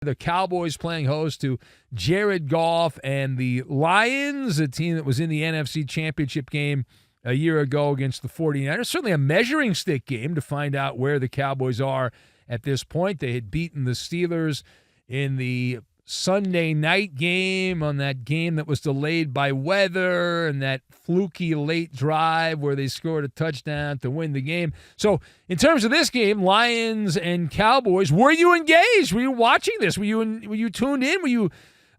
The Cowboys playing host to Jared Goff and the Lions, a team that was in the NFC Championship game a year ago against the 49ers. Certainly a measuring stick game to find out where the Cowboys are at this point. They had beaten the Steelers in the Sunday night game, on that game that was delayed by weather and that fluky late drive where they scored a touchdown to win the game. So in terms of this game, Lions and Cowboys, were you engaged? Were you watching this? Were you tuned in? Were you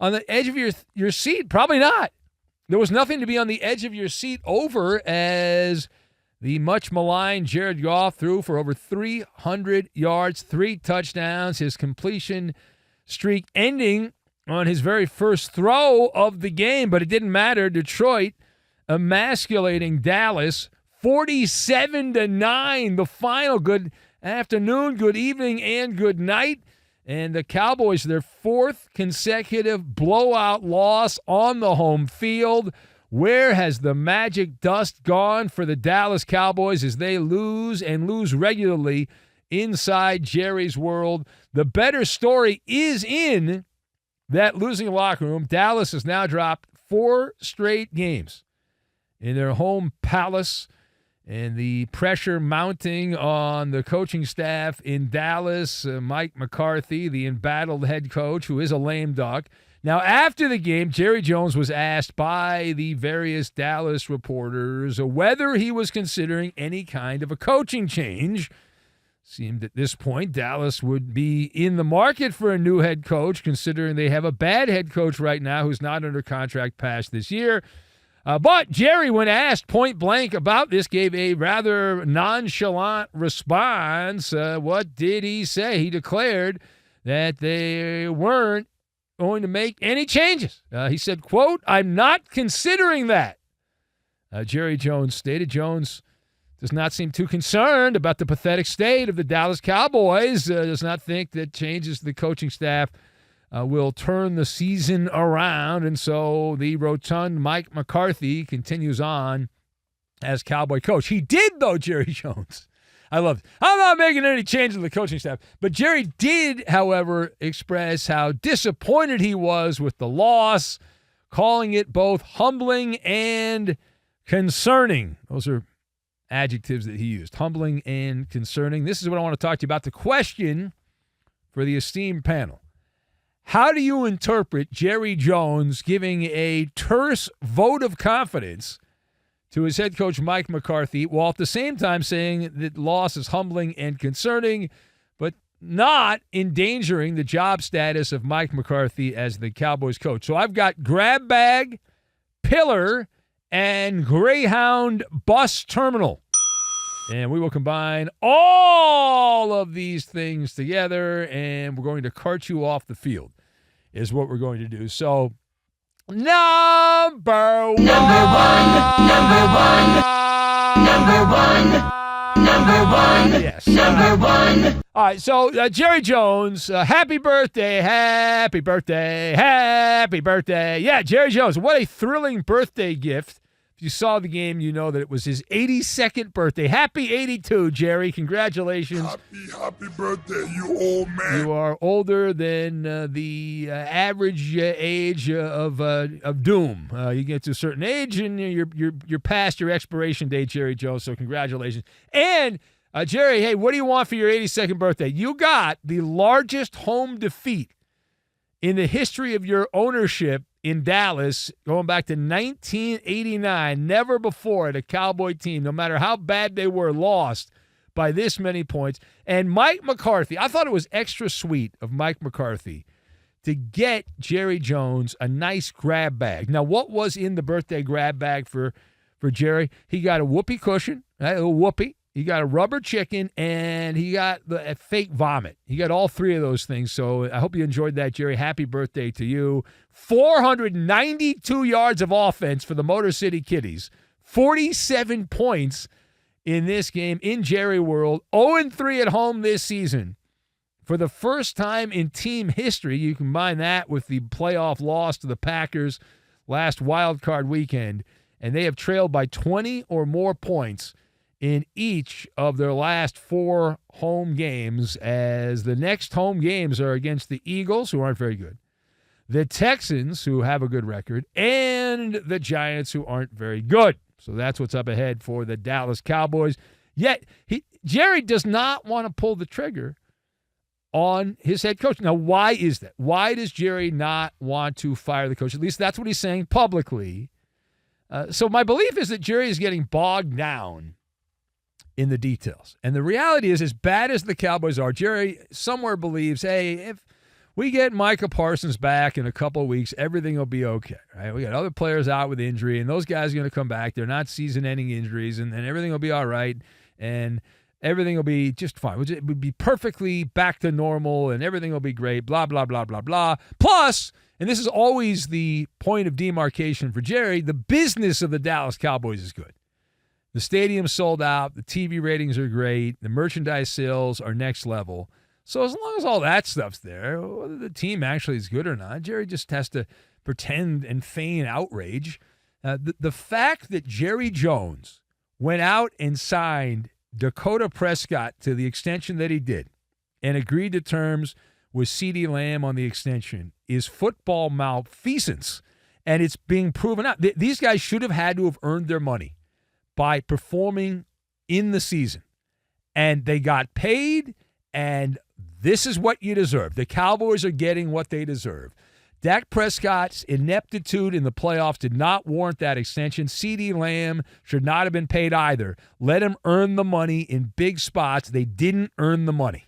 on the edge of your seat? Probably not. There was nothing to be on the edge of your seat over as the much maligned Jared Goff threw for over 300 yards, 3 touchdowns, his completion streak ending on his very first throw of the game, but it didn't matter. Detroit emasculating Dallas 47-9, the final. Good afternoon, good evening, and good night. And the Cowboys, their 4th consecutive blowout loss on the home field. Where has the magic dust gone for the Dallas Cowboys as they lose and lose regularly inside Jerry's world? The better story is in that losing locker room. Dallas has now dropped 4 straight games in their home palace, and the pressure mounting on the coaching staff in Dallas. Mike McCarthy, the embattled head coach, who is a lame duck. Now, after the game, Jerry Jones was asked by the various Dallas reporters whether he was considering any kind of a coaching change. Seemed at this point Dallas would be in the market for a new head coach, considering they have a bad head coach right now who's not under contract past this year. But Jerry, when asked point blank about this, gave a rather nonchalant response. What did he say? He declared that they weren't going to make any changes. He said, quote, "I'm not considering that." Jerry Jones stated. Jones does not seem too concerned about the pathetic state of the Dallas Cowboys, does not think that changes to the coaching staff will turn the season around. And so the rotund Mike McCarthy continues on as Cowboy coach. He did, though, Jerry Jones. I love it. I'm not making any changes to the coaching staff. But Jerry did, however, express how disappointed he was with the loss, calling it both humbling and concerning. Those are adjectives that he used, humbling and concerning. This is what I want to talk to you about. The question for the esteemed panel: how do you interpret Jerry Jones giving a terse vote of confidence to his head coach Mike McCarthy, while at the same time saying that loss is humbling and concerning, but not endangering the job status of Mike McCarthy as the Cowboys coach? So I've got grab bag, pillar, and Greyhound bus terminal. And we will combine all of these things together, and we're going to cart you off the field, is what we're going to do. So, number one. Yes. Number one. All right, so Jerry Jones, happy birthday, happy birthday, happy birthday. Yeah, Jerry Jones, what a thrilling birthday gift. If you saw the game, you know that it was his 82nd birthday. Happy 82, Jerry. Congratulations. Happy birthday, you old man. You are older than the average age of doom. You get to a certain age, and you're past your expiration date, Jerry Jones, so congratulations. And, Jerry, hey, what do you want for your 82nd birthday? You got the largest home defeat in the history of your ownership in Dallas, going back to 1989. Never before had a Cowboy team, no matter how bad they were, lost by this many points. And Mike McCarthy, I thought it was extra sweet of Mike McCarthy to get Jerry Jones a nice grab bag. Now, what was in the birthday grab bag for Jerry? He got a whoopee cushion, a whoopee. He got a rubber chicken, and he got a fake vomit. He got all 3 of those things. So I hope you enjoyed that, Jerry. Happy birthday to you. 492 yards of offense for the Motor City Kitties. 47 points in this game in Jerry World. 0-3 at home this season. For the first time in team history, you combine that with the playoff loss to the Packers last wild card weekend, and they have trailed by 20 or more points in each of their last 4 home games, as the next home games are against the Eagles, who aren't very good, the Texans, who have a good record, and the Giants, who aren't very good. So that's what's up ahead for the Dallas Cowboys. Yet, Jerry does not want to pull the trigger on his head coach. Now, why is that? Why does Jerry not want to fire the coach? At least that's what he's saying publicly. So my belief is that Jerry is getting bogged down in the details. And the reality is, as bad as the Cowboys are, Jerry somewhere believes, hey, if we get Micah Parsons back in a couple of weeks, everything will be okay. Right? We got other players out with injury, and those guys are going to come back. They're not season-ending injuries, and everything will be all right, and everything will be just fine. It would be perfectly back to normal, and everything will be great, blah, blah, blah, blah, blah. Plus, and this is always the point of demarcation for Jerry, the business of the Dallas Cowboys is good. The stadium's sold out. The TV ratings are great. The merchandise sales are next level. So as long as all that stuff's there, whether the team actually is good or not, Jerry just has to pretend and feign outrage. The fact that Jerry Jones went out and signed Dakota Prescott to the extension that he did and agreed to terms with CeeDee Lamb on the extension is football malfeasance, and it's being proven out. These guys should have had to have earned their money by performing in the season, and they got paid, and this is what you deserve. The Cowboys are getting what they deserve. Dak Prescott's ineptitude in the playoffs did not warrant that extension. CeeDee Lamb should not have been paid either. Let him earn the money in big spots. They didn't earn the money.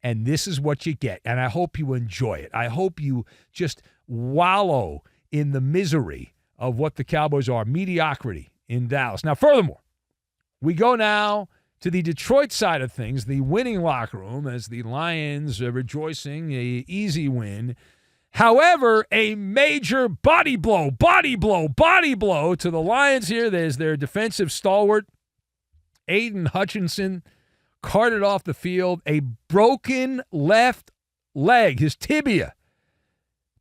And this is what you get. And I hope you enjoy it. I hope you just wallow in the misery of what the Cowboys are, mediocrity in Dallas. Now, furthermore, we go now to the Detroit side of things, the winning locker room, as the Lions are rejoicing, an easy win. However, a major body blow to the Lions here. There's their defensive stalwart, Aidan Hutchinson, carted off the field. A broken left leg, his tibia,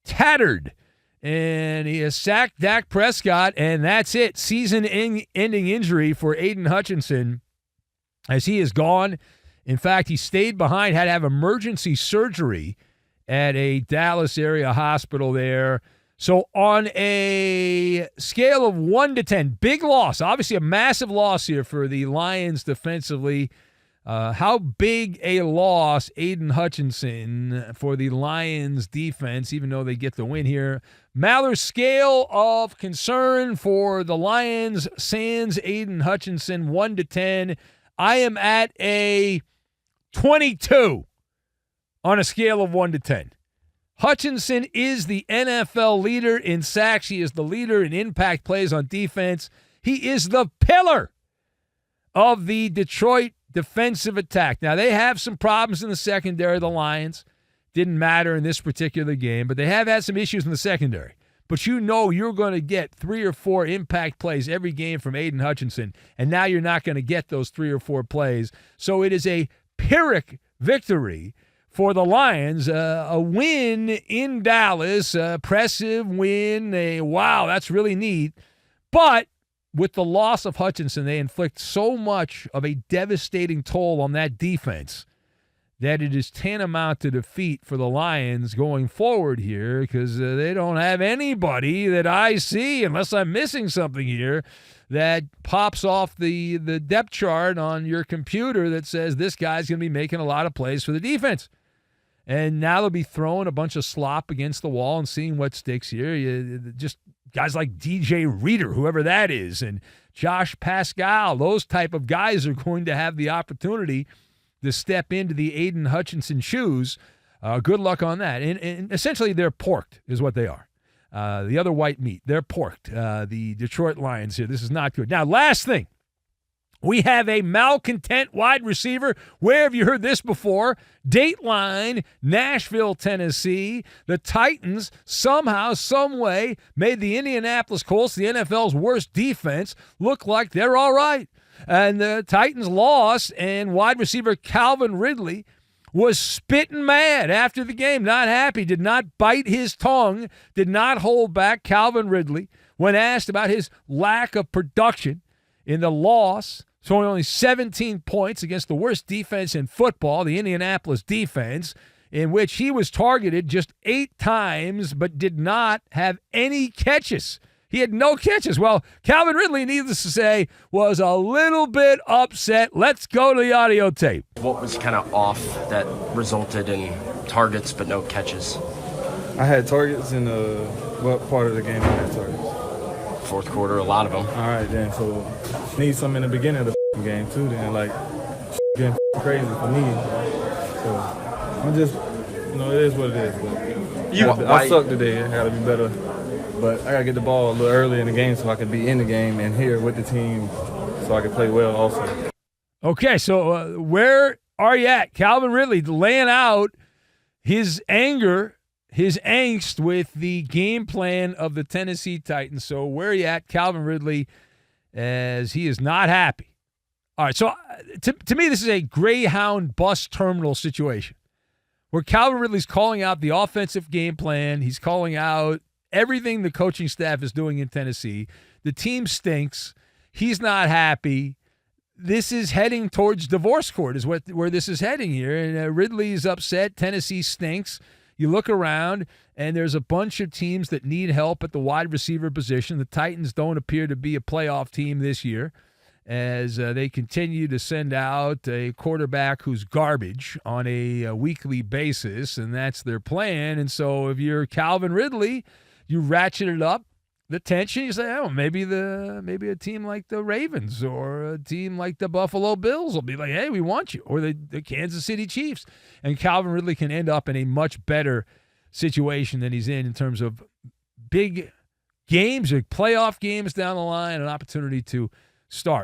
tattered. And he has sacked Dak Prescott, and that's it. Season-ending injury for Aidan Hutchinson as he is gone. In fact, he stayed behind, had to have emergency surgery at a Dallas area hospital there. So on a scale of 1 to 10, big loss, obviously a massive loss here for the Lions defensively. How big a loss, Aidan Hutchinson, for the Lions defense, even though they get the win here. Maller's scale of concern for the Lions, sans Aidan Hutchinson, 1 to 10. I am at a 22 on a scale of 1 to 10. Hutchinson is the NFL leader in sacks. He is the leader in impact plays on defense. He is the pillar of the Detroit defensive attack. Now, they have some problems in the secondary, the Lions. Didn't matter in this particular game, but they have had some issues in the secondary. But you know you're going to get 3 or 4 impact plays every game from Aidan Hutchinson, and now you're not going to get those 3 or 4 plays. So it is a Pyrrhic victory for the Lions, a win in Dallas, a impressive win. Wow, that's really neat. But with the loss of Hutchinson, they inflict so much of a devastating toll on that defense that it is tantamount to defeat for the Lions going forward here, because they don't have anybody that I see, unless I'm missing something here, that pops off the depth chart on your computer that says this guy's going to be making a lot of plays for the defense. And now they'll be throwing a bunch of slop against the wall and seeing what sticks here. Just guys like DJ Reader, whoever that is, and Josh Pascal, those type of guys are going to have the opportunity to step into the Aidan Hutchinson shoes. Good luck on that. And essentially, they're porked is what they are. The other white meat, they're porked. The Detroit Lions here, this is not good. Now, last thing. We have a malcontent wide receiver. Where have you heard this before? Dateline, Nashville, Tennessee. The Titans somehow, some way, made the Indianapolis Colts, the NFL's worst defense, look like they're all right. And the Titans lost, and wide receiver Calvin Ridley was spitting mad after the game, not happy, did not bite his tongue, did not hold back. Calvin Ridley, when asked about his lack of production in the loss, scoring only 17 points against the worst defense in football, the Indianapolis defense, in which he was targeted just 8 times but did not have any catches. He had no catches. Well, Calvin Ridley, needless to say, was a little bit upset. Let's go to the audio tape. What was kind of off that resulted in targets but no catches? I had targets in what part of the game I had targets? Fourth quarter, a lot of them. All right, then. So need some in the beginning of the game too. Then getting crazy for me. So I'm just, it is what it is. But I suck today. I gotta be better. But I gotta get the ball a little early in the game so I can be in the game and here with the team, so I can play well also. Okay, so where are you at? Calvin Ridley laying out his anger, his angst with the game plan of the Tennessee Titans. So where are you at, Calvin Ridley, as he is not happy? All right, so to me, this is a Greyhound bus terminal situation where Calvin Ridley's calling out the offensive game plan. He's calling out everything the coaching staff is doing in Tennessee. The team stinks. He's not happy. This is heading towards divorce court is where this is heading here. And Ridley is upset. Tennessee stinks. You look around, and there's a bunch of teams that need help at the wide receiver position. The Titans don't appear to be a playoff team this year as they continue to send out a quarterback who's garbage on a weekly basis, and that's their plan. And so if you're Calvin Ridley, you ratchet it up, the tension. You say, oh, maybe a team like the Ravens or a team like the Buffalo Bills will be like, hey, we want you, or the Kansas City Chiefs. And Calvin Ridley can end up in a much better situation than he's in terms of big games or playoff games down the line, an opportunity to start.